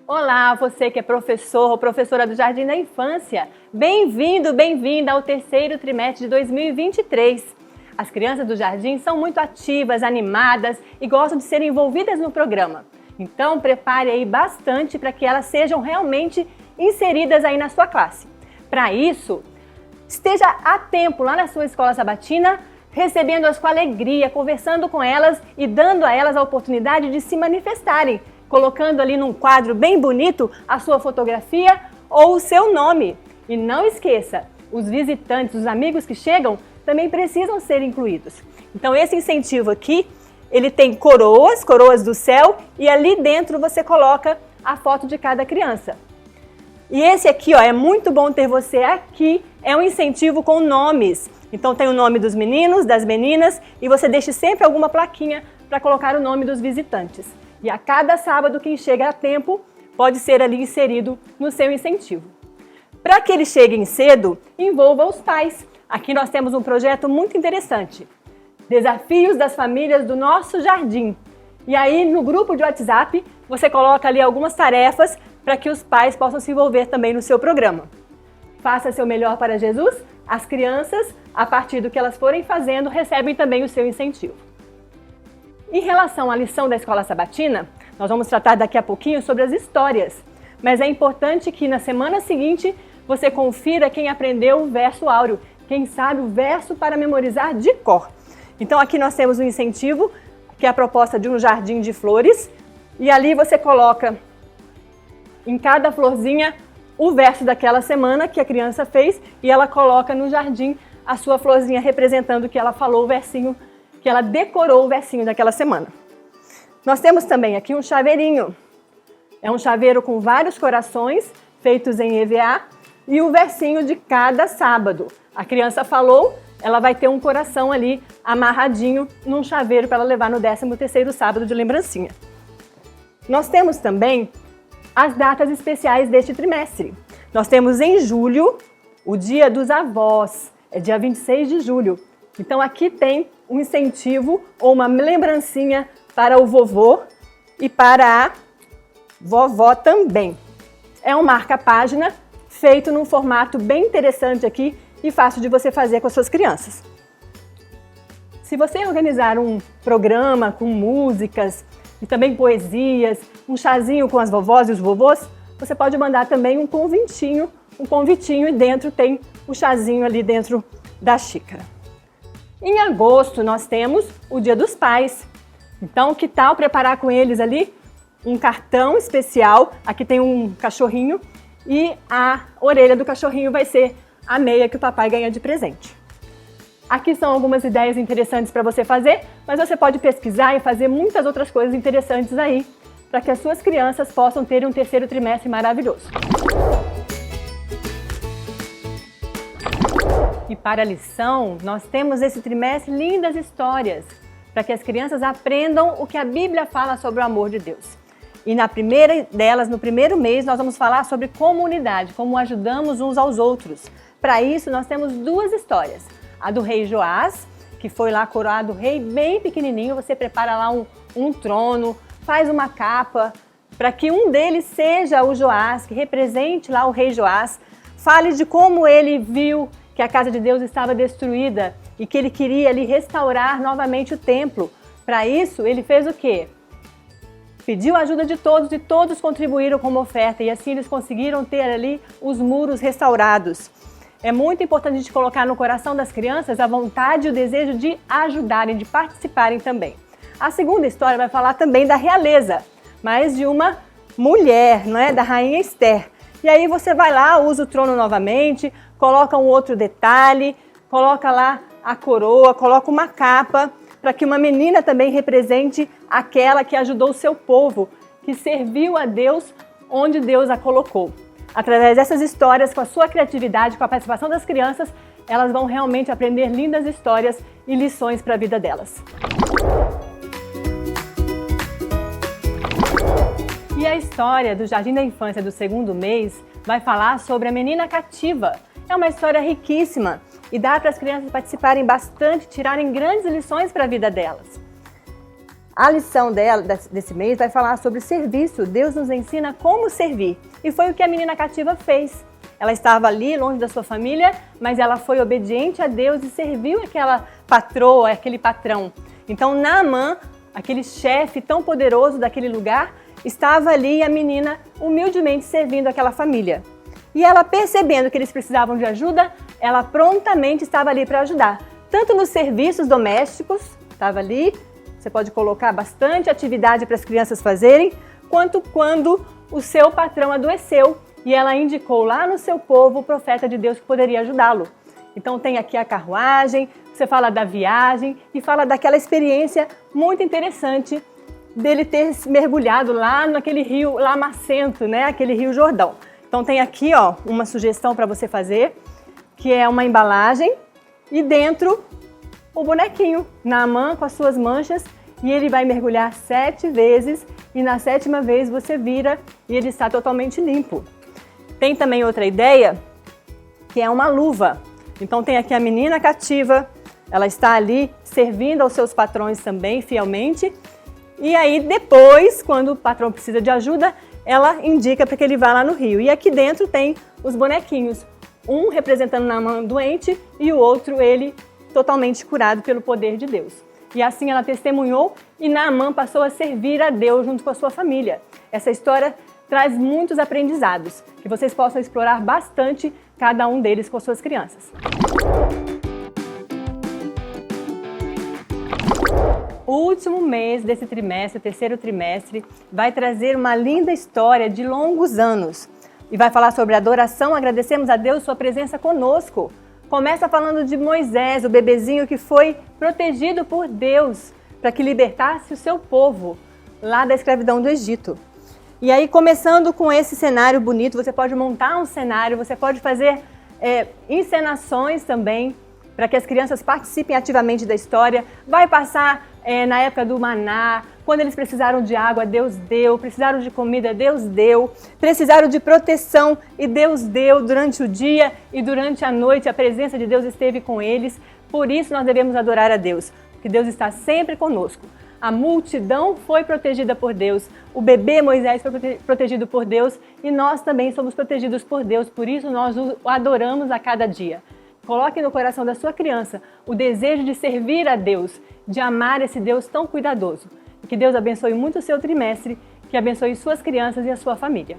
Olá, você que é professor ou professora do Jardim da Infância. Bem-vindo, bem-vinda ao terceiro trimestre de 2023. As crianças do Jardim são muito ativas, animadas e gostam de ser envolvidas no programa. Então, prepare aí bastante para que elas sejam realmente inseridas aí na sua classe. Para isso, esteja a tempo lá na sua escola sabatina, recebendo-as com alegria, conversando com elas e dando a elas a oportunidade de se manifestarem, colocando ali num quadro bem bonito a sua fotografia ou o seu nome. E não esqueça, os visitantes, os amigos que chegam, também precisam ser incluídos. Então esse incentivo aqui, ele tem coroas do céu, e ali dentro você coloca a foto de cada criança. E esse aqui, ó, é muito bom ter você aqui, é um incentivo com nomes. Então tem o nome dos meninos, das meninas, e você deixa sempre alguma plaquinha para colocar o nome dos visitantes. E a cada sábado quem chega a tempo pode ser ali inserido no seu incentivo. Para que eles cheguem cedo, envolva os pais. Aqui nós temos um projeto muito interessante. Desafios das famílias do nosso jardim. E aí no grupo de WhatsApp você coloca ali algumas tarefas para que os pais possam se envolver também no seu programa. Faça seu melhor para Jesus. As crianças, a partir do que elas forem fazendo, recebem também o seu incentivo. Em relação à lição da escola sabatina, nós vamos tratar daqui a pouquinho sobre as histórias. Mas é importante que na semana seguinte você confira quem aprendeu o verso áureo, quem sabe o verso para memorizar de cor. Então aqui nós temos um incentivo, que é a proposta de um jardim de flores, e ali você coloca em cada florzinha o verso daquela semana que a criança fez, e ela coloca no jardim a sua florzinha representando que ela falou o versinho, que ela decorou o versinho daquela semana. Nós temos também aqui um chaveirinho. É um chaveiro com vários corações feitos em EVA e o versinho de cada sábado. A criança falou, ela vai ter um coração ali amarradinho num chaveiro para ela levar no 13º sábado de lembrancinha. Nós temos também as datas especiais deste trimestre. Nós temos em julho o Dia dos Avós, é dia 26 de julho. Então aqui tem um incentivo ou uma lembrancinha para o vovô e para a vovó também. É um marca-página feito num formato bem interessante aqui e fácil de você fazer com as suas crianças. Se você organizar um programa com músicas e também poesias, um chazinho com as vovós e os vovôs, você pode mandar também um convitinho e dentro tem o chazinho ali dentro da xícara. Em agosto nós temos o Dia dos Pais. Então que tal preparar com eles ali um cartão especial, aqui tem um cachorrinho e a orelha do cachorrinho vai ser a meia que o papai ganha de presente. Aqui são algumas ideias interessantes para você fazer, mas você pode pesquisar e fazer muitas outras coisas interessantes aí, para que as suas crianças possam ter um terceiro trimestre maravilhoso. E para a lição, nós temos esse trimestre lindas histórias, para que as crianças aprendam o que a Bíblia fala sobre o amor de Deus. E na primeira delas, no primeiro mês, nós vamos falar sobre comunidade, como ajudamos uns aos outros. Para isso, nós temos duas histórias. A do rei Joás, que foi lá coroado rei bem pequenininho, você prepara lá um trono, faz uma capa, para que um deles seja o Joás, que represente lá o rei Joás, fale de como ele viu que a casa de Deus estava destruída e que ele queria ali restaurar novamente o templo. Para isso, ele fez o quê? Pediu a ajuda de todos e todos contribuíram com uma oferta e assim eles conseguiram ter ali os muros restaurados. É muito importante a gente colocar no coração das crianças a vontade e o desejo de ajudarem, de participarem também. A segunda história vai falar também da realeza, mas de uma mulher, não é? Da rainha Esther. E aí você vai lá, usa o trono novamente, coloca um outro detalhe, coloca lá a coroa, coloca uma capa, para que uma menina também represente aquela que ajudou o seu povo, que serviu a Deus onde Deus a colocou. Através dessas histórias, com a sua criatividade, com a participação das crianças, elas vão realmente aprender lindas histórias e lições para a vida delas. E a história do Jardim da Infância do segundo mês vai falar sobre a menina cativa. É uma história riquíssima e dá para as crianças participarem bastante, tirarem grandes lições para a vida delas. A lição dela, desse mês, vai falar sobre serviço. Deus nos ensina como servir. E foi o que a menina cativa fez. Ela estava ali, longe da sua família, mas ela foi obediente a Deus e serviu aquela patroa, aquele patrão. Então, Naamã, aquele chefe tão poderoso daquele lugar, estava ali e a menina humildemente servindo aquela família. E ela, percebendo que eles precisavam de ajuda, ela prontamente estava ali para ajudar. Tanto nos serviços domésticos, estava ali, você pode colocar bastante atividade para as crianças fazerem, quanto quando o seu patrão adoeceu e ela indicou lá no seu povo o profeta de Deus que poderia ajudá-lo. Então tem aqui a carruagem, você fala da viagem e fala daquela experiência muito interessante dele ter mergulhado lá naquele rio lamacento, né? Aquele rio Jordão. Então tem aqui, ó, uma sugestão para você fazer, que é uma embalagem e dentro o bonequinho, Naamã com as suas manchas, e ele vai mergulhar 7 vezes e na 7ª vez você vira e ele está totalmente limpo. Tem também outra ideia, que é uma luva. Então tem aqui a menina cativa, ela está ali servindo aos seus patrões também fielmente, e aí depois, quando o patrão precisa de ajuda, ela indica para que ele vá lá no rio. E aqui dentro tem os bonequinhos, um representando Naamã doente e o outro ele totalmente curado pelo poder de Deus. E assim ela testemunhou e Naamã passou a servir a Deus junto com a sua família. Essa história traz muitos aprendizados, que vocês possam explorar bastante cada um deles com suas crianças. O último mês desse trimestre, o terceiro trimestre, vai trazer uma linda história de longos anos. E vai falar sobre adoração, agradecemos a Deus sua presença conosco. Começa falando de Moisés, o bebezinho que foi protegido por Deus para que libertasse o seu povo lá da escravidão do Egito. E aí, começando com esse cenário bonito, você pode montar um cenário, você pode fazer encenações também, para que as crianças participem ativamente da história. Vai passar na época do maná, quando eles precisaram de água, Deus deu, precisaram de comida, Deus deu, precisaram de proteção e Deus deu durante o dia e durante a noite, a presença de Deus esteve com eles. Por isso nós devemos adorar a Deus, porque Deus está sempre conosco. A multidão foi protegida por Deus, o bebê Moisés foi protegido por Deus e nós também somos protegidos por Deus, por isso nós o adoramos a cada dia. Coloque no coração da sua criança o desejo de servir a Deus, de amar esse Deus tão cuidadoso. E que Deus abençoe muito o seu trimestre, que abençoe suas crianças e a sua família.